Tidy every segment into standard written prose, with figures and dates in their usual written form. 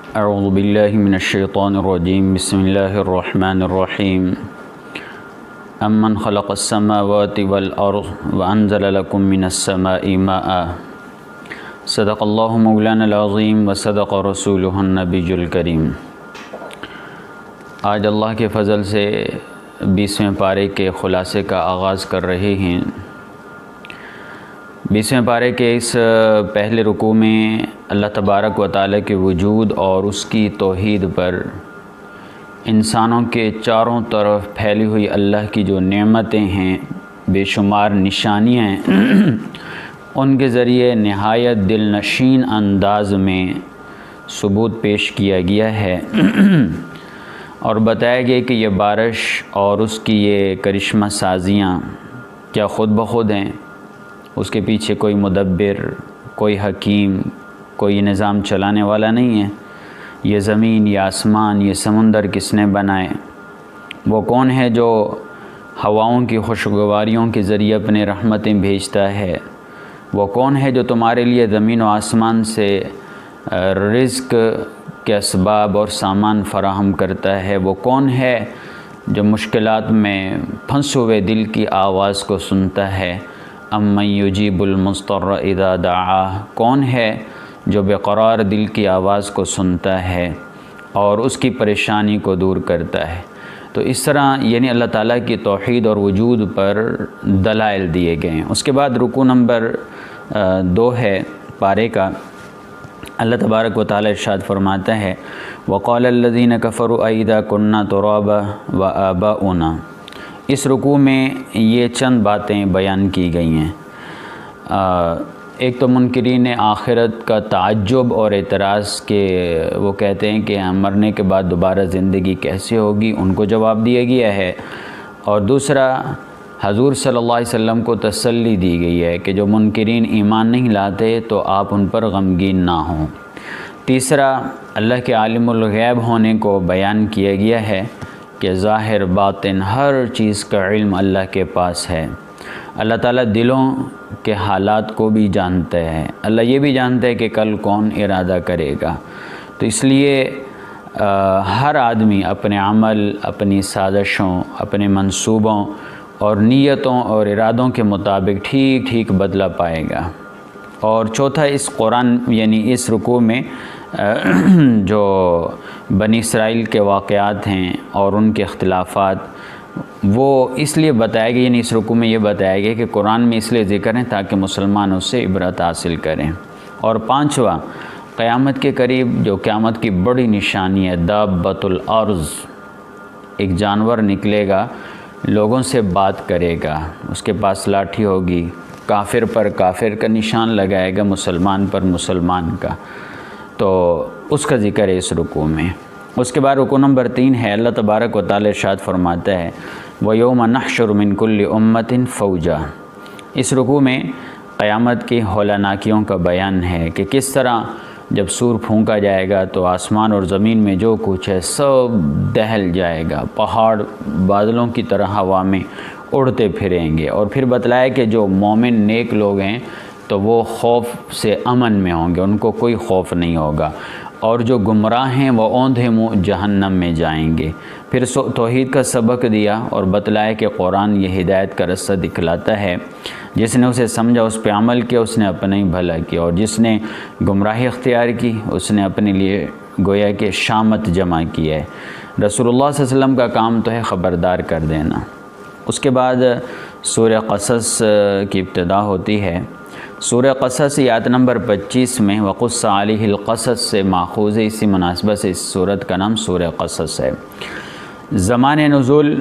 اعوذ باللہ من الشیطان الرجیم بسم اللہ الرحمن الرحیم امن خلق السماوات والارض وانزل لکم من السماء ماء صدق اللہ مولانا العظیم وصدق رسولہ النبی الکریم۔ آج اللہ کے فضل سے 20ویں پارے کے خلاصے کا آغاز کر رہے ہیں۔ 20ویں پارے کے اس پہلے رکوع میں اللہ تبارک و تعالیٰ کے وجود اور اس کی توحید پر انسانوں کے چاروں طرف پھیلی ہوئی اللہ کی جو نعمتیں ہیں، بے شمار نشانیاں ہیں، ان کے ذریعے نہایت دل نشین انداز میں ثبوت پیش کیا گیا ہے اور بتایا گیا کہ یہ بارش اور اس کی یہ کرشمہ سازیاں کیا خود بخود ہیں، اس کے پیچھے کوئی مدبر، کوئی حکیم، کوئی نظام چلانے والا نہیں ہے۔ یہ زمین، یہ آسمان، یہ سمندر کس نے بنائے؟ وہ کون ہے جو ہواؤں کی خوشگواریوں کے ذریعے اپنے رحمتیں بھیجتا ہے؟ وہ کون ہے جو تمہارے لیے زمین و آسمان سے رزق کے اسباب اور سامان فراہم کرتا ہے؟ وہ کون ہے جو مشکلات میں پھنسے ہوئے دل کی آواز کو سنتا ہے؟ امن یجیب المضطر اذا دعاہ، کون ہے جو بے قرار دل کی آواز کو سنتا ہے اور اس کی پریشانی کو دور کرتا ہے؟ تو اس طرح یعنی اللہ تعالیٰ کی توحید اور وجود پر دلائل دیے گئے ہیں۔ اس کے بعد رکوع نمبر 2 ہے پارے کا۔ اللہ تبارک و تعالیٰ ارشاد فرماتا ہے وَقَالَ الَّذِينَ كَفَرُوا أَإِذَا كُنَّا تُرَابًا وَآبَاؤُنَا۔ اس رکوع میں یہ چند باتیں بیان کی گئی ہیں۔ ایک تو منکرین آخرت کا تعجب اور اعتراض کہ وہ کہتے ہیں کہ ہم مرنے کے بعد دوبارہ زندگی کیسے ہوگی، ان کو جواب دیا گیا ہے۔ اور دوسرا حضور صلی اللہ علیہ وسلم کو تسلی دی گئی ہے کہ جو منکرین ایمان نہیں لاتے تو آپ ان پر غمگین نہ ہوں۔ تیسرا اللہ کے عالم الغیب ہونے کو بیان کیا گیا ہے کہ ظاہر باطن ہر چیز کا علم اللہ کے پاس ہے۔ اللہ تعالیٰ دلوں کے حالات کو بھی جانتا ہے۔ اللہ یہ بھی جانتا ہے کہ کل کون ارادہ کرے گا۔ تو اس لیے ہر آدمی اپنے عمل، اپنی سازشوں، اپنے منصوبوں اور نیتوں اور ارادوں کے مطابق ٹھیک ٹھیک بدلہ پائے گا۔ اور چوتھا اس قرآن یعنی اس رکوع میں جو بنی اسرائیل کے واقعات ہیں اور ان کے اختلافات، وہ اس لیے بتایا گیا، یعنی اس رکوع میں یہ بتایا گیا کہ قرآن میں اس لیے ذکر ہیں تاکہ مسلمان اس سے عبرت حاصل کریں۔ اور پانچواں قیامت کے قریب جو قیامت کی بڑی نشانی ہے، دابۃ الارض، ایک جانور نکلے گا، لوگوں سے بات کرے گا، اس کے پاس لاٹھی ہوگی، کافر پر کافر کا نشان لگائے گا، مسلمان پر مسلمان کا۔ تو اس کا ذکر ہے اس رکوع میں۔ اس کے بعد رکوع نمبر 3 ہے۔ اللہ تبارک و تعالی ارشاد فرماتا ہے وَيَوْمَ نَحْشُرُ مِن كُلِّ أُمَّةٍ فَوْجًا۔ اس رکوع میں قیامت کی ہولناکیوں کا بیان ہے کہ کس طرح جب سور پھونکا جائے گا تو آسمان اور زمین میں جو کچھ ہے سب دہل جائے گا، پہاڑ بادلوں کی طرح ہوا میں اڑتے پھریں گے۔ اور پھر بتلایا کہ جو مومن نیک لوگ ہیں تو وہ خوف سے امن میں ہوں گے، ان کو کوئی خوف نہیں ہوگا، اور جو گمراہ ہیں وہ اوندھے منہ جہنم میں جائیں گے۔ پھر توحید کا سبق دیا اور بتلایا کہ قرآن یہ ہدایت کا رستہ دکھلاتا ہے، جس نے اسے سمجھا اس پہ عمل کیا اس نے اپنا ہی بھلا کیا، اور جس نے گمراہی اختیار کی اس نے اپنے لیے گویا کہ شامت جمع کی ہے۔ رسول اللہ صلی اللہ علیہ وسلم کا کام تو ہے خبردار کر دینا۔ اس کے بعد سورہ قصص کی ابتدا ہوتی ہے۔ سورہ قصص آیت نمبر 25 میں وَقُصَّ عَلَيْهِ الْقَصَص سے ماخوذ ہے، اسی مناسبت سے اس سورت کا نام سورہ قصص ہے۔ زمان نزول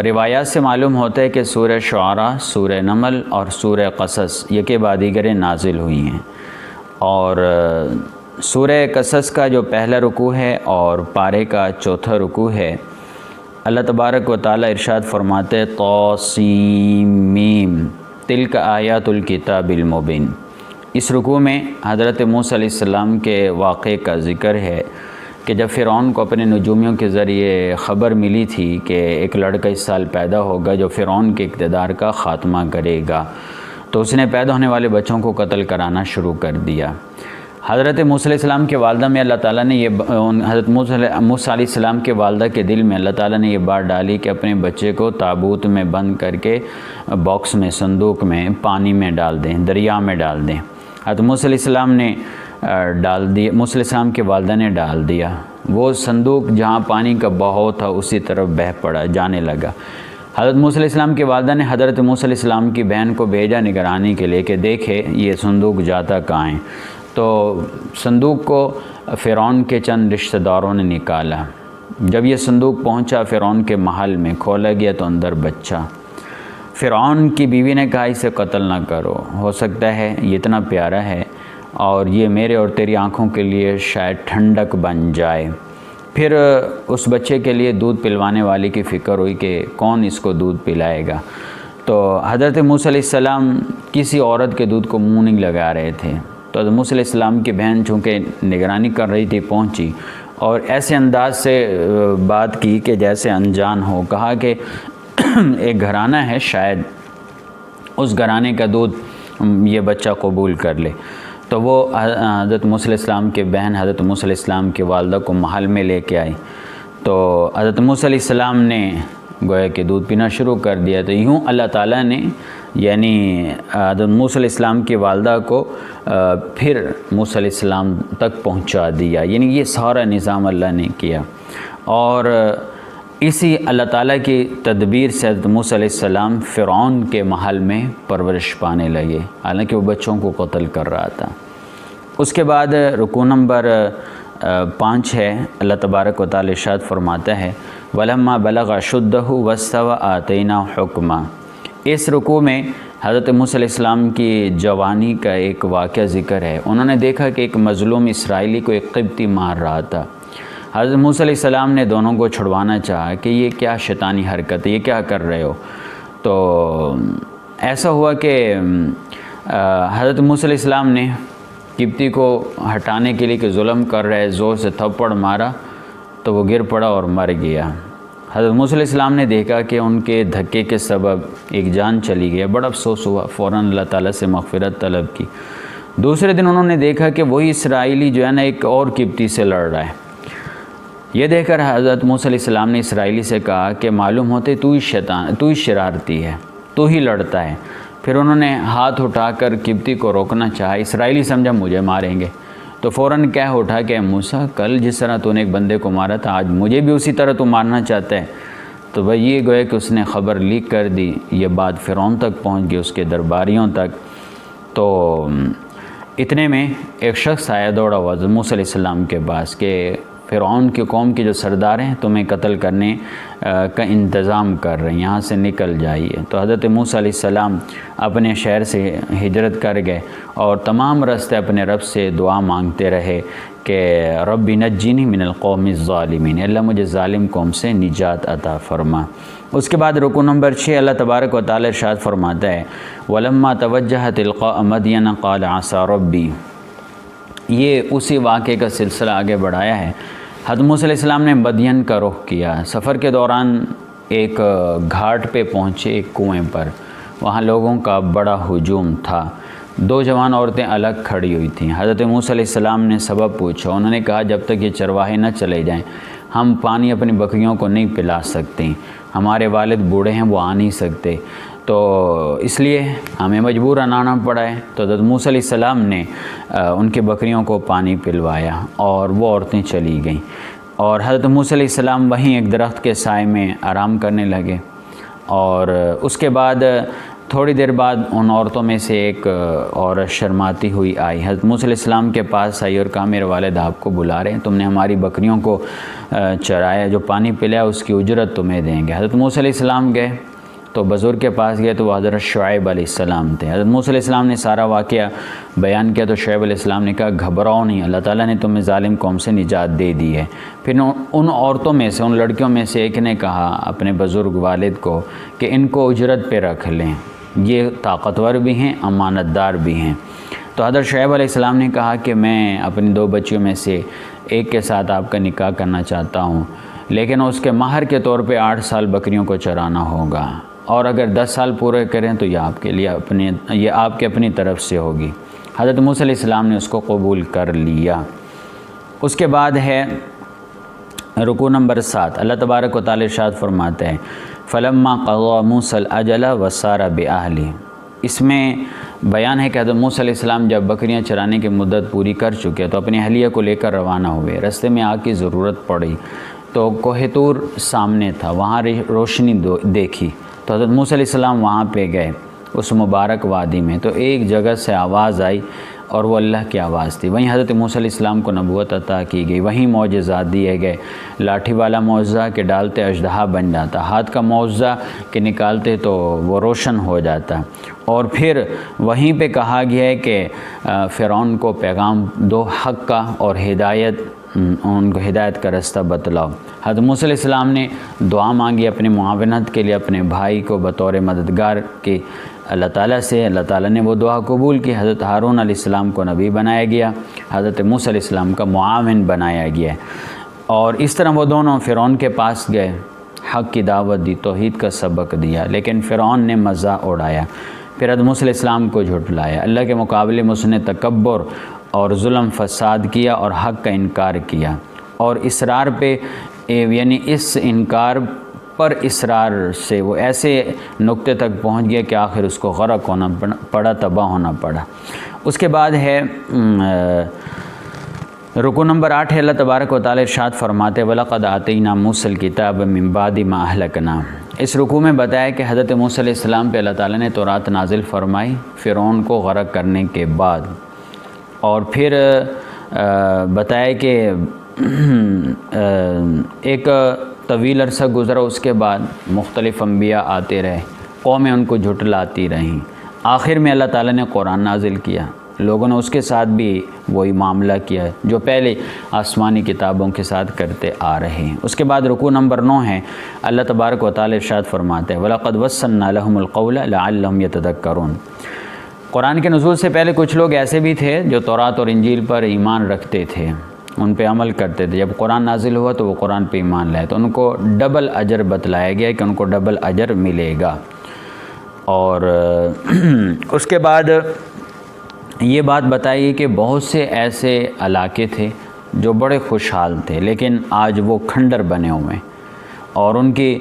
روایات سے معلوم ہوتا ہے کہ سورہ شعراء، سورہ نمل اور سورہ قصص یکے بعد دیگر نازل ہوئی ہیں۔ اور سورہ قصص کا جو پہلا رکوع ہے اور پارے کا چوتھا رکوع ہے، اللہ تبارک و تعالی ارشاد فرماتے ہیں طاسیم تلک آیات الکتاب المبین۔ اس رکوع میں حضرت موسیٰ علیہ السلام کے واقعے کا ذکر ہے کہ جب فرعون کو اپنے نجومیوں کے ذریعے خبر ملی تھی کہ ایک لڑکا اس سال پیدا ہوگا جو فرعون کے اقتدار کا خاتمہ کرے گا، تو اس نے پیدا ہونے والے بچوں کو قتل کرانا شروع کر دیا۔ حضرت موسیٰ علیہ السلام کے والدہ میں اللہ تعالیٰ نے حضرت موسیٰ علیہ السلام کے والدہ کے دل میں اللہ تعالیٰ نے یہ بات ڈالی کہ اپنے بچے کو تابوت میں بند کر کے باکس میں، صندوق میں، پانی میں ڈال دیں، دریا میں ڈال دیں۔ حضرت موسیٰ علیہ السلام نے ڈال دیا، موسیٰ علیہ السلام کے والدہ نے ڈال دیا۔ وہ صندوق جہاں پانی کا بہاؤ تھا اسی طرف بہہ پڑا، جانے لگا۔ حضرت موسیٰ علیہ السلام کے والدہ نے حضرت موسیٰ علیہ السلام کی بہن کو بھیجا نگرانی کے لیے کہ دیکھے یہ صندوق جاتا کہاں ہے۔ تو صندوق کو فرعون کے چند رشتہ داروں نے نکالا۔ جب یہ صندوق پہنچا فرعون کے محل میں، کھولا گیا تو اندر بچہ۔ فرعون کی بیوی نے کہا اسے قتل نہ کرو، ہو سکتا ہے یہ اتنا پیارا ہے اور یہ میرے اور تیری آنکھوں کے لیے شاید ٹھنڈک بن جائے۔ پھر اس بچے کے لیے دودھ پلوانے والی کی فکر ہوئی کہ کون اس کو دودھ پلائے گا۔ تو حضرت موسیٰ علیہ السلام کسی عورت کے دودھ کو منہ نہیں لگا رہے تھے، تو حضرت موسیٰ علیہ السلام کی بہن چونکہ نگرانی کر رہی تھی پہنچی اور ایسے انداز سے بات کی کہ جیسے انجان ہو۔ کہا کہ ایک گھرانہ ہے، شاید اس گھرانے کا دودھ یہ بچہ قبول کر لے۔ تو وہ حضرت موسیٰ علیہ السلام کے بہن حضرت موسیٰ علیہ السلام کے والدہ کو محل میں لے کے آئی۔ تو حضرت موسیٰ علیہ السلام نے گویا کہ دودھ پینا شروع کر دیا۔ تو یوں اللہ تعالیٰ نے یعنی حضرت موسیٰ علیہ السلام کی والدہ کو پھر موسیٰ علیہ السلام تک پہنچا دیا، یعنی یہ سارا نظام اللہ نے کیا۔ اور اسی اللہ تعالیٰ کی تدبیر سے حضرت موسیٰ علیہ السلام فرعون کے محل میں پرورش پانے لگے، حالانکہ وہ بچوں کو قتل کر رہا تھا۔ اس کے بعد رکوع نمبر 5 ہے، اللہ تبارک و تعالی ارشاد فرماتا ہے وَلَمَّا بَلَغَ أَشُدَّهُ وَاسْتَوَى آتَيْنَاهُ حُكْمًا۔ اس رکوع میں حضرت موسیٰ علیہ السلام کی جوانی کا ایک واقعہ ذکر ہے۔ انہوں نے دیکھا کہ ایک مظلوم اسرائیلی کو ایک قبطی مار رہا تھا۔ حضرت موسیٰ علیہ السلام نے دونوں کو چھڑوانا چاہا کہ یہ کیا شیطانی حرکت ہے، یہ کیا کر رہے ہو۔ تو ایسا ہوا کہ حضرت موسیٰ علیہ السلام نے قبطی کو ہٹانے کے لیے کہ ظلم کر رہے، زور سے تھپڑ مارا تو وہ گر پڑا اور مر گیا۔ حضرت موسیٰ علیہ السلام نے دیکھا کہ ان کے دھکے کے سبب ایک جان چلی گئی، بڑا افسوس ہوا، فوراً اللہ تعالیٰ سے مغفرت طلب کی۔ دوسرے دن انہوں نے دیکھا کہ وہی اسرائیلی جو ہے نا ایک اور قبطی سے لڑ رہا ہے۔ یہ دیکھ کر حضرت موسیٰ علیہ السلام نے اسرائیلی سے کہا کہ معلوم ہوتے تو ہی شرارتی ہے، تو ہی لڑتا ہے۔ پھر انہوں نے ہاتھ اٹھا کر قبطی کو روکنا چاہا، اسرائیلی سمجھا مجھے ماریں گے، تو فوراً کہہ اٹھا کہ موسیٰ کل جس طرح تو نے ایک بندے کو مارا تھا آج مجھے بھی اسی طرح تو مارنا چاہتا ہے۔ تو بھائی یہ گویا کہ اس نے خبر لیک کر دی، یہ بات فرعون تک پہنچ گئی، اس کے درباریوں تک۔ تو اتنے میں ایک شخص آیا دوڑا ہوا حضرت موسیٰ علیہ السلام کے پاس کہ فرعون کی قوم کے جو سردار ہیں تمہیں قتل کرنے کا انتظام کر رہے ہیں، یہاں سے نکل جائیے۔ تو حضرت موسیٰ علیہ السلام اپنے شہر سے ہجرت کر گئے اور تمام راستے اپنے رب سے دعا مانگتے رہے کہ رب نجنی من القوم الظالمین، اللہ مجھے ظالم قوم سے نجات عطا فرما۔ اس کے بعد رکوع نمبر 6 اللہ تبارک و تعالی ارشاد فرماتا ہے وَلَمَّا تَوَجَّهَ تِلْقَاءَ مَدْيَنَ قَالَ عَسَىٰ رَبِّي۔ یہ اسی واقعے کا سلسلہ آگے بڑھایا ہے۔ حضرت موسیٰ علیہ السلام نے مدین کا رخ کیا۔ سفر کے دوران ایک گھاٹ پہ پہنچے، ایک کنویں پر، وہاں لوگوں کا بڑا ہجوم تھا۔ 2 جوان عورتیں الگ کھڑی ہوئی تھیں۔ حضرت موسیٰ علیہ السلام نے سبب پوچھا، انہوں نے کہا جب تک یہ چرواہے نہ چلے جائیں ہم پانی اپنی بکریوں کو نہیں پلا سکتے، ہمارے والد بوڑھے ہیں وہ آ نہیں سکتے، تو اس لیے ہمیں مجبوراً آنا پڑا ہے۔ تو حضرت موسیٰ علیہ السلام نے ان کے بکریوں کو پانی پلوایا اور وہ عورتیں چلی گئیں، اور حضرت موسیٰ علیہ السلام وہیں ایک درخت کے سائے میں آرام کرنے لگے۔ اور اس کے بعد تھوڑی دیر بعد ان عورتوں میں سے ایک عورت شرماتی ہوئی آئی، حضرت موسیٰ علیہ السلام کے پاس آئی اور کہا میرے والد آپ کو بلا رہے ہیں، تم نے ہماری بکریوں کو چرایا، جو پانی پلایا اس کی اجرت تمہیں دیں گے۔ حضرت موسیٰ علیہ السلام گئے تو بزرگ کے پاس گئے تو وہ حضرت شعیب علیہ السلام تھے۔ حضرت موسیٰ علیہ السلام نے سارا واقعہ بیان کیا تو شعیب علیہ السلام نے کہا گھبراؤ نہیں، اللہ تعالیٰ نے تمہیں ظالم قوم سے نجات دے دی ہے۔ پھر ان عورتوں میں سے، ان لڑکیوں میں سے ایک نے کہا اپنے بزرگ والد کو کہ ان کو اجرت پہ رکھ لیں، یہ طاقتور بھی ہیں، امانت دار بھی ہیں۔ تو حضرت شعیب علیہ السلام نے کہا کہ میں اپنی 2 بچیوں میں سے ایک کے ساتھ آپ کا نکاح کرنا چاہتا ہوں، لیکن اس کے مہر کے طور پہ 8 سال بکریوں کو چرانا ہوگا، اور اگر 10 سال پورے کریں تو یہ آپ کے اپنی طرف سے ہوگی۔ حضرت موسیٰ علیہ السلام نے اس کو قبول کر لیا۔ اس کے بعد ہے رکوع نمبر 7، اللہ تبارک و تعالی ارشاد فرماتے ہیں فلما قضى موسى الأجل وسار بأهله۔ اس میں بیان ہے کہ حضرت موسیٰ علیہ السلام جب بکریاں چرانے کی مدت پوری کر چکے تو اپنی اہلیہ کو لے کر روانہ ہوئے۔ رستے میں آگ کی ضرورت پڑی تو کوہ طور سامنے تھا، وہاں روشنی دیکھی تو حضرت موسیٰ علیہ السلام وہاں پہ گئے اس مبارک وادی میں، تو ایک جگہ سے آواز آئی اور وہ اللہ کی آواز تھی۔ وہیں حضرت موسیٰ علیہ السلام کو نبوت عطا کی گئی، وہیں معجزات دیے گئے، لاٹھی والا معجزہ کہ ڈالتے اژدہا بن جاتا، ہاتھ کا معجزہ کہ نکالتے تو وہ روشن ہو جاتا، اور پھر وہیں پہ کہا گیا ہے کہ فرعون کو پیغام دو حق کا اور ہدایت، ان کو ہدایت کا رستہ بتلاؤ۔ حضرت موسیٰ علیہ السلام نے دعا مانگی اپنے معاونت کے لیے اپنے بھائی کو بطور مددگار کی اللہ تعالیٰ سے، اللہ تعالیٰ نے وہ دعا قبول کی۔ حضرت ہارون علیہ السلام کو نبی بنایا گیا، حضرت موسیٰ علیہ السلام کا معاون بنایا گیا، اور اس طرح وہ دونوں فرعون کے پاس گئے، حق کی دعوت دی، توحید کا سبق دیا، لیکن فرعون نے مزہ اڑایا، پھر حضرت موسیٰ علیہ السلام کو جھٹلایا، اللہ کے مقابلے میں اس نے تکبر اور ظلم فساد کیا اور حق کا انکار کیا، اور اصرار پہ یعنی اس انکار پر اصرار سے وہ ایسے نقطے تک پہنچ گیا کہ آخر اس کو غرق ہونا پڑا، تباہ ہونا پڑا۔ اس کے بعد ہے رکوع نمبر 8 ہے، اللہ تبارک و تعالی ارشاد فرماتے وَلَقَدْ آتَيْنَا مُوسَى الْكِتَابَ مِن بَعْدِ مَا أَهْلَكْنَا۔ اس رکوع میں بتایا کہ حضرت موسیٰ علیہ السلام پہ اللہ تعالیٰ نے تورات نازل فرمائی فرعون کو غرق کرنے کے بعد، اور پھر بتایا کہ ایک طویل عرصہ گزرا، اس کے بعد مختلف انبیاء آتے رہے، قومیں ان کو جھٹلاتی رہیں، آخر میں اللہ تعالیٰ نے قرآن نازل کیا، لوگوں نے اس کے ساتھ بھی وہی معاملہ کیا جو پہلے آسمانی کتابوں کے ساتھ کرتے آ رہے ہیں۔ اس کے بعد رکوع نمبر 9 ہے، اللہ تبارک و تعالی ارشاد فرماتے ہیں وَلَقَدْ وَصَّلْنَا لَهُمُ الْقَوْلَ لَعَلَّهُمْ يَتَذَكَّرُونَ۔ قرآن کے نزول سے پہلے کچھ لوگ ایسے بھی تھے جو تورات اور انجیل پر ایمان رکھتے تھے، ان پہ عمل کرتے تھے، جب قرآن نازل ہوا تو وہ قرآن پہ ایمان لائے تو ان کو ڈبل اجر بتلایا گیا کہ ان کو ڈبل اجر ملے گا۔ اور اس کے بعد یہ بات بتائی کہ بہت سے ایسے علاقے تھے جو بڑے خوشحال تھے، لیکن آج وہ کھنڈر بنے ہوئے ہیں، اور ان کی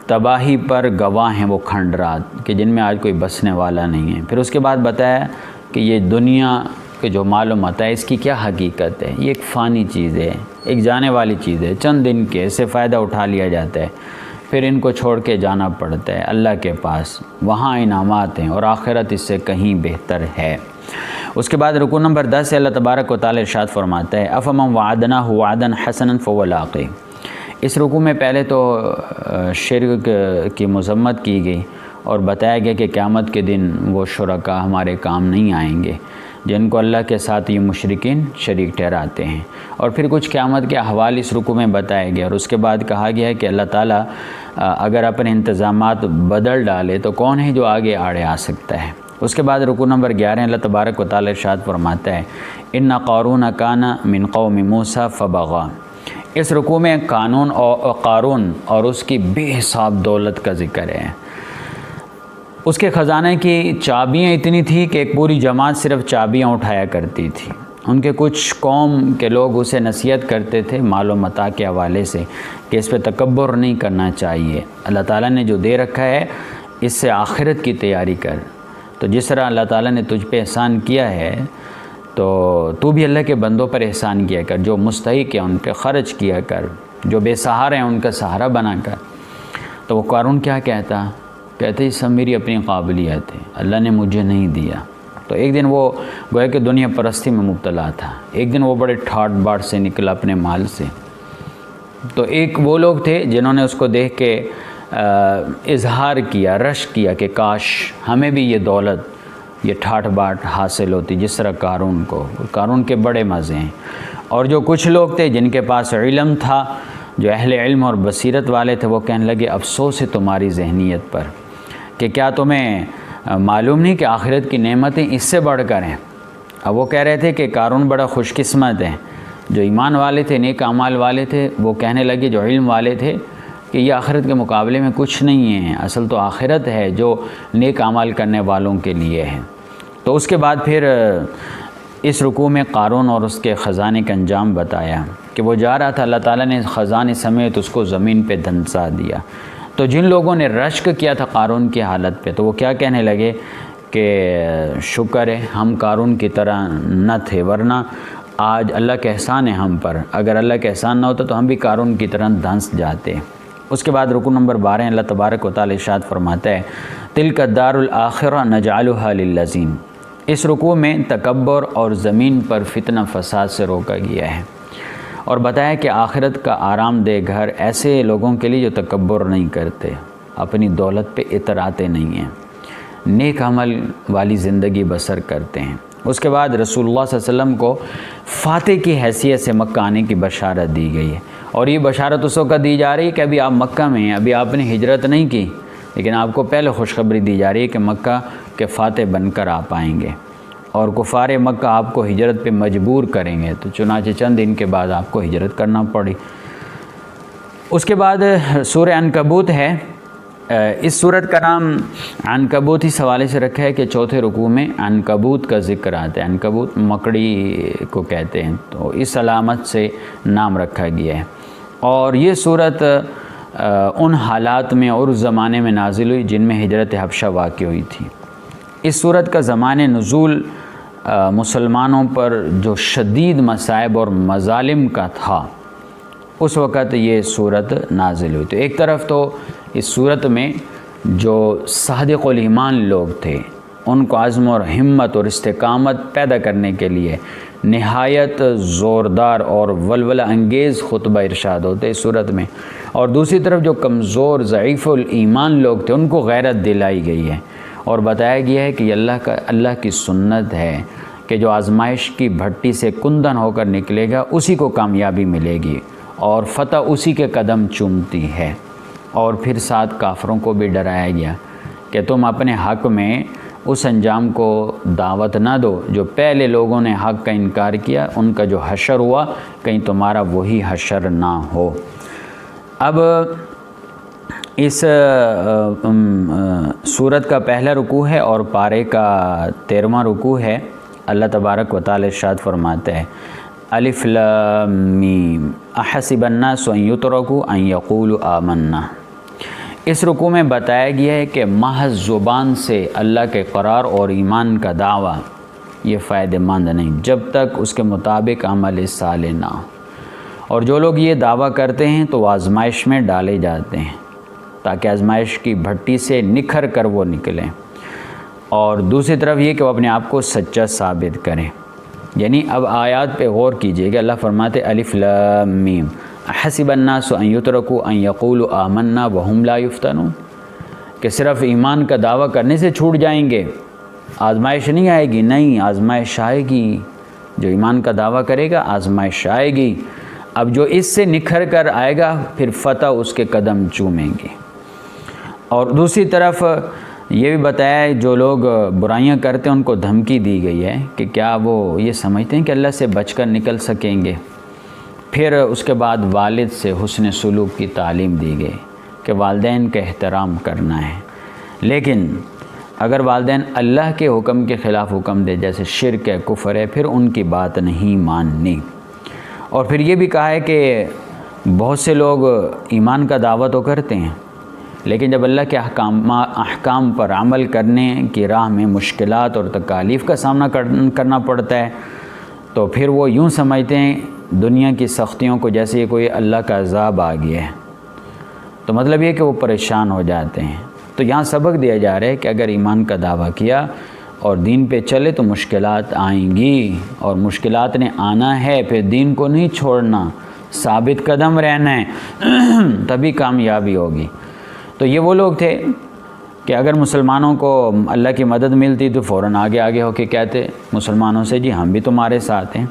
تباہی پر گواہ ہیں وہ کھنڈرات کہ جن میں آج کوئی بسنے والا نہیں ہے۔ پھر اس کے بعد بتایا کہ یہ دنیا کہ جو معلومات ہے اس کی کیا حقیقت ہے، یہ ایک فانی چیز ہے، ایک جانے والی چیز ہے، چند دن کے اس سے فائدہ اٹھا لیا جاتا ہے، پھر ان کو چھوڑ کے جانا پڑتا ہے اللہ کے پاس، وہاں انعامات ہیں اور آخرت اس سے کہیں بہتر ہے۔ اس کے بعد رکوع نمبر 10 سے اللہ تبارک و تعالی ارشاد فرماتا ہے أَفَمَنْ وَعَدْنَاهُ وَعْدًا حَسَنًا فَهُوَ لَاقِيهُ۔ اس رکوع میں پہلے تو شرک کی مذمت کی گئی اور بتایا گیا کہ قیامت کے دن وہ شرکا ہمارے کام نہیں آئیں گے جن کو اللہ کے ساتھ یہ مشرکین شریک ٹھہراتے ہیں، اور پھر کچھ قیامت کے احوال اس رکوع میں بتائے گئے، اور اس کے بعد کہا گیا ہے کہ اللہ تعالیٰ اگر اپنے انتظامات بدل ڈالے تو کون ہے جو آگے آڑے آ سکتا ہے۔ اس کے بعد رکوع نمبر 11 اللہ تبارک و تعالی ارشاد فرماتا ہے إِنَّ قَارُونَ كَانَ مِن قَوْمِ مُوسَىٰ فَبَغَىٰ۔ اس رکوع میں قارون اور اس کی بے حساب دولت کا ذکر ہے۔ اس کے خزانے کی چابیاں اتنی تھی کہ ایک پوری جماعت صرف چابیاں اٹھایا کرتی تھی۔ ان کے کچھ قوم کے لوگ اسے نصیحت کرتے تھے مال و متاع کے حوالے سے کہ اس پہ تکبر نہیں کرنا چاہیے، اللہ تعالیٰ نے جو دے رکھا ہے اس سے آخرت کی تیاری کر، تو جس طرح اللہ تعالیٰ نے تجھ پہ احسان کیا ہے تو بھی اللہ کے بندوں پر احسان کیا کر، جو مستحق ہیں ان پہ خرچ کیا کر، جو بے سہارا ہیں ان کا سہارا بنا کر۔ تو وہ قارون کیا کہتا؟ کہتے یہ سب میری اپنی قابلیت ہے، اللہ نے مجھے نہیں دیا۔ تو ایک دن وہ گویا کہ دنیا پرستی میں مبتلا تھا، ایک دن وہ بڑے ٹھاٹ باٹ سے نکلا اپنے مال سے، تو ایک وہ لوگ تھے جنہوں نے اس کو دیکھ کے اظہار کیا، رش کیا کہ کاش ہمیں بھی یہ دولت، یہ ٹھاٹ باٹ حاصل ہوتی جس طرح قارون کو۔ قارون کے بڑے مزے ہیں۔ اور جو کچھ لوگ تھے جن کے پاس علم تھا، جو اہل علم اور بصیرت والے تھے، وہ کہنے لگے افسوس ہے تمہاری ذہنیت پر کہ کیا تمہیں معلوم نہیں کہ آخرت کی نعمتیں اس سے بڑھ کر ہیں۔ اب وہ کہہ رہے تھے کہ قارون بڑا خوش قسمت ہے، جو ایمان والے تھے، نیک اعمال والے تھے، وہ کہنے لگے جو علم والے تھے کہ یہ آخرت کے مقابلے میں کچھ نہیں ہے، اصل تو آخرت ہے جو نیک اعمال کرنے والوں کے لیے ہے۔ تو اس کے بعد پھر اس رکوع میں قارون اور اس کے خزانے کا انجام بتایا کہ وہ جا رہا تھا، اللہ تعالیٰ نے خزانے سمیت اس کو زمین پہ دھنسا دیا۔ تو جن لوگوں نے رشک کیا تھا قارون کی حالت پہ، تو وہ کیا کہنے لگے کہ شکر ہے ہم قارون کی طرح نہ تھے، ورنہ آج اللہ کا احسان ہے ہم پر، اگر اللہ کا احسان نہ ہوتا تو ہم بھی قارون کی طرح دھنس جاتے۔ اس کے بعد رکوع نمبر 12 اللہ تبارک و تعالی ارشاد فرماتا ہے تلک الدار الآخرہ نجعلها للذین۔ اس رکوع میں تکبر اور زمین پر فتنہ فساد سے روکا گیا ہے، اور بتایا کہ آخرت کا آرام دہ گھر ایسے لوگوں کے لیے جو تکبر نہیں کرتے، اپنی دولت پہ اتراتے نہیں ہیں، نیک عمل والی زندگی بسر کرتے ہیں۔ اس کے بعد رسول اللہ صلی اللہ علیہ وسلم کو فاتح کی حیثیت سے مکہ آنے کی بشارت دی گئی ہے، اور یہ بشارت اس وقت دی جا رہی ہے کہ ابھی آپ مکہ میں ہیں، ابھی آپ نے ہجرت نہیں کی، لیکن آپ کو پہلے خوشخبری دی جا رہی ہے کہ مکہ کے فاتح بن کر آپ آئیں گے، اور کفار مکہ آپ کو ہجرت پہ مجبور کریں گے، تو چنانچہ چند دن کے بعد آپ کو ہجرت کرنا پڑی۔ اس کے بعد سورہ عنکبوت ہے، اس صورت کا نام عنکبوت اس حوالے سے رکھا ہے کہ چوتھے رکوع میں عنکبوت کا ذکر آتا ہے، عنکبوت مکڑی کو کہتے ہیں، تو اس علامت سے نام رکھا گیا ہے۔ اور یہ صورت ان حالات میں اور اس زمانے میں نازل ہوئی جن میں ہجرت حبشہ واقع ہوئی تھی۔ اس صورت کا زمانے نزول مسلمانوں پر جو شدید مصائب اور مظالم کا تھا، اس وقت یہ صورت نازل ہوئی۔ تو ایک طرف تو اس صورت میں جو صادق الایمان لوگ تھے ان کو عزم اور ہمت اور استقامت پیدا کرنے کے لیے نہایت زوردار اور ولولہ انگیز خطبہ ارشاد ہوتے اس صورت میں، اور دوسری طرف جو کمزور ضعیف الایمان لوگ تھے ان کو غیرت دلائی گئی ہے، اور بتایا گیا ہے کہ یہ اللہ کی سنت ہے کہ جو آزمائش کی بھٹی سے کندن ہو کر نکلے گا اسی کو کامیابی ملے گی، اور فتح اسی کے قدم چومتی ہے۔ اور پھر ساتھ کافروں کو بھی ڈرایا گیا کہ تم اپنے حق میں اس انجام کو دعوت نہ دو جو پہلے لوگوں نے حق کا انکار کیا، ان کا جو حشر ہوا کہیں تمہارا وہی حشر نہ ہو۔ اب اس سورت کا پہلا رکوع ہے اور پارے کا 13واں رکوع ہے۔ اللہ تبارک و تعالی ارشاد فرماتا ہے الف لام میم احسب الناس ان یترکوا ان یقولوا آمنا۔ اس رکوع میں بتایا گیا ہے کہ محض زبان سے اللہ کے قرار اور ایمان کا دعویٰ یہ فائدہ مند نہیں جب تک اس کے مطابق عمل صالح نہ ہو، اور جو لوگ یہ دعویٰ کرتے ہیں تو وہ آزمائش میں ڈالے جاتے ہیں تاکہ آزمائش کی بھٹی سے نکھر کر وہ نکلیں، اور دوسری طرف یہ کہ وہ اپنے آپ کو سچا ثابت کریں۔ یعنی اب آیات پہ غور کیجئے کہ اللہ فرماتے الف لام میم احسب الناس ان یترکوا ان یقولوا آمنا وهم لا یفتنون، کہ صرف ایمان کا دعویٰ کرنے سے چھوٹ جائیں گے، آزمائش نہیں آئے گی؟ نہیں، آزمائش آئے گی، جو ایمان کا دعویٰ کرے گا آزمائش آئے گی، اب جو اس سے نکھر کر آئے گا پھر فتح اس کے قدم چومیں گے۔ اور دوسری طرف یہ بھی بتایا ہے جو لوگ برائیاں کرتے ہیں ان کو دھمکی دی گئی ہے کہ کیا وہ یہ سمجھتے ہیں کہ اللہ سے بچ کر نکل سکیں گے۔ پھر اس کے بعد والد سے حسن سلوک کی تعلیم دی گئی کہ والدین کا احترام کرنا ہے، لیکن اگر والدین اللہ کے حکم کے خلاف حکم دے جیسے شرک ہے، کفر ہے، پھر ان کی بات نہیں ماننی۔ اور پھر یہ بھی کہا ہے کہ بہت سے لوگ ایمان کا دعویٰ تو کرتے ہیں لیکن جب اللہ کے احکام پر عمل کرنے کی راہ میں مشکلات اور تکالیف کا سامنا کرنا پڑتا ہے تو پھر وہ یوں سمجھتے ہیں دنیا کی سختیوں کو جیسے کوئی اللہ کا عذاب آ گیا ہے، تو مطلب یہ کہ وہ پریشان ہو جاتے ہیں۔ تو یہاں سبق دیا جا رہا ہے کہ اگر ایمان کا دعویٰ کیا اور دین پہ چلے تو مشکلات آئیں گی، اور مشکلات نے آنا ہے، پھر دین کو نہیں چھوڑنا، ثابت قدم رہنا ہے، تبھی کامیابی ہوگی۔ تو یہ وہ لوگ تھے کہ اگر مسلمانوں کو اللہ کی مدد ملتی تو فوراً آگے ہو کے کہتے مسلمانوں سے جی ہم بھی تمہارے ساتھ ہیں،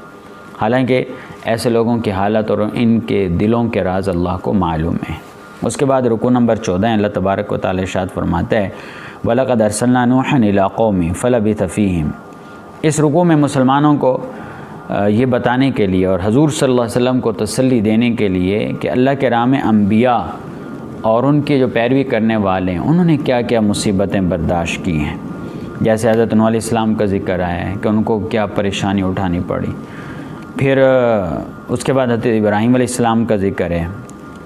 حالانکہ ایسے لوگوں کی حالت اور ان کے دلوں کے راز اللہ کو معلوم ہے۔ اس کے بعد رکوع نمبر 14 اللہ تبارک و تعالی ارشاد فرماتا ہے وَلَقَدْ أَرْسَلْنَا نُوحًا إِلَىٰ قَوْمِهِ فَلَبِثَ فِيهِمْ۔ اس رکوع میں مسلمانوں کو یہ بتانے کے لیے اور حضور صلی اللہ علیہ وسلم کو تسلی دینے کے لیے کہ اللہ کے راہ میں انبیاء اور ان کی جو پیروی کرنے والے ہیں انہوں نے کیا کیا مصیبتیں برداشت کی ہیں۔ جیسے حضرت نوح علیہ السلام کا ذکر آیا ہے کہ ان کو کیا پریشانی اٹھانی پڑی. پھر اس کے بعد حضرت ابراہیم علیہ السلام کا ذکر ہے،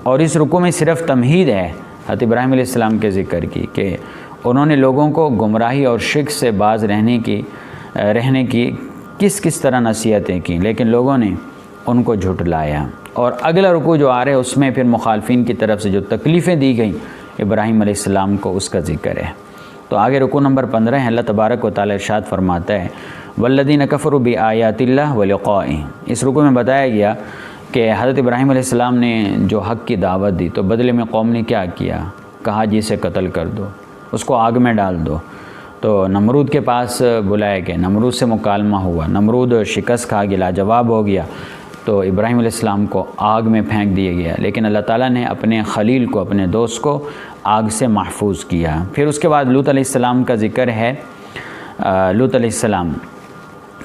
اور اس رکوع میں صرف تمہید ہے حضرت ابراہیم علیہ السلام کے ذکر کی کہ انہوں نے لوگوں کو گمراہی اور شرک سے باز رہنے کی کس طرح نصیحتیں کیں، لیکن لوگوں نے ان کو جھٹلایا. اور اگلا رکوع جو آ رہا ہے اس میں پھر مخالفین کی طرف سے جو تکلیفیں دی گئیں ابراہیم علیہ السلام کو، اس کا ذکر ہے. تو آگے رکوع نمبر 15 ہے. اللہ تبارک و تعالی ارشاد فرماتا ہے والذین کفروا بآیات اللہ ولقائہ. اس رکوع میں بتایا گیا کہ حضرت ابراہیم علیہ السلام نے جو حق کی دعوت دی تو بدلے میں قوم نے کیا کیا، کہا جی اسے قتل کر دو، اس کو آگ میں ڈال دو. تو نمرود کے پاس بلایا گیا، نمرود سے مکالمہ ہوا، نمرود شکست کھا گیا، لاجواب ہو گیا، تو ابراہیم علیہ السلام کو آگ میں پھینک دیا گیا. لیکن اللہ تعالیٰ نے اپنے خلیل کو، اپنے دوست کو آگ سے محفوظ کیا. پھر اس کے بعد لوط علیہ السلام کا ذکر ہے. لوط علیہ السلام،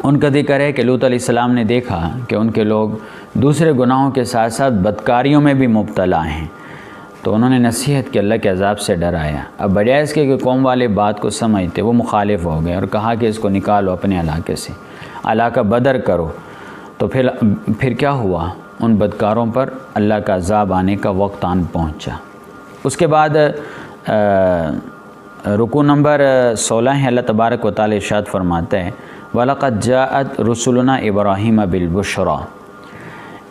ان کا ذکر ہے کہ لوط علیہ السلام نے دیکھا کہ ان کے لوگ دوسرے گناہوں کے ساتھ ساتھ بدکاریوں میں بھی مبتلا ہیں، تو انہوں نے نصیحت کی، اللہ کے عذاب سے ڈرایا. اب بجائے اس کے کہ قوم والے بات کو سمجھتے، وہ مخالف ہو گئے اور کہا کہ اس کو نکالو اپنے علاقے سے، علاقہ بدر کرو. تو پھر کیا ہوا، ان بدکاروں پر اللہ کا عذاب آنے کا وقت آن پہنچا. اس کے بعد رکوع نمبر 16 ہے. اللہ تبارک و تعالی ارشاد فرماتا ہے وَلَقَدْ جَاءَتْ رُسُلُنَا إِبْرَاهِيمَ بِالْبُشْرَى.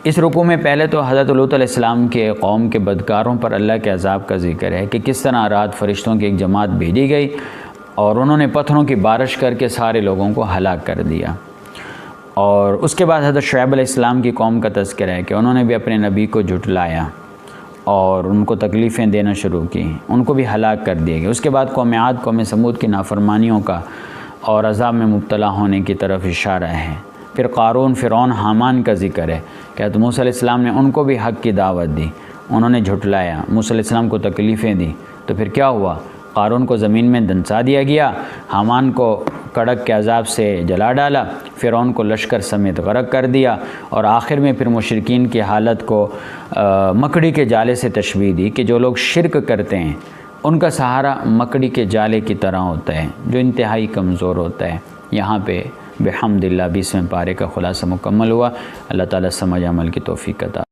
اس رکوع میں پہلے تو حضرت لوط علیہ السلام کے قوم کے بدکاروں پر اللہ کے عذاب کا ذکر ہے کہ کس طرح رات فرشتوں کی ایک جماعت بھیجی گئی اور انہوں نے پتھروں کی بارش کر کے سارے لوگوں کو ہلاک کر دیا. اور اس کے بعد حضرت شعیب علیہ السلام کی قوم کا تذکرہ ہے کہ انہوں نے بھی اپنے نبی کو جھٹلایا اور ان کو تکلیفیں دینا شروع کی، ان کو بھی ہلاک کر دیا گیا. اس کے بعد قوم عاد، قوم سمود کی نافرمانیوں کا اور عذاب میں مبتلا ہونے کی طرف اشارہ ہے. پھر قارون، فرعون، حامان کا ذکر ہے کہ حضرت موسیٰ علیہ السلام نے ان کو بھی حق کی دعوت دی، انہوں نے جھٹلایا، موسیٰ علیہ السلام کو تکلیفیں دی. تو پھر کیا ہوا، قارون کو زمین میں دنسا دیا گیا، حامان کو کڑک کے عذاب سے جلا ڈالا، فرعون کو لشکر سمیت غرق کر دیا، اور آخر میں پھر مشرکین کی حالت کو مکڑی کے جالے سے تشبیہ دی کہ جو لوگ شرک کرتے ہیں ان کا سہارا مکڑی کے جالے کی طرح ہوتا ہے جو انتہائی کمزور ہوتا ہے. یہاں پہ بحمد اللہ 20ویں پارے کا خلاصہ مکمل ہوا. اللہ تعالیٰ سمجھ عمل کی توفیق عطا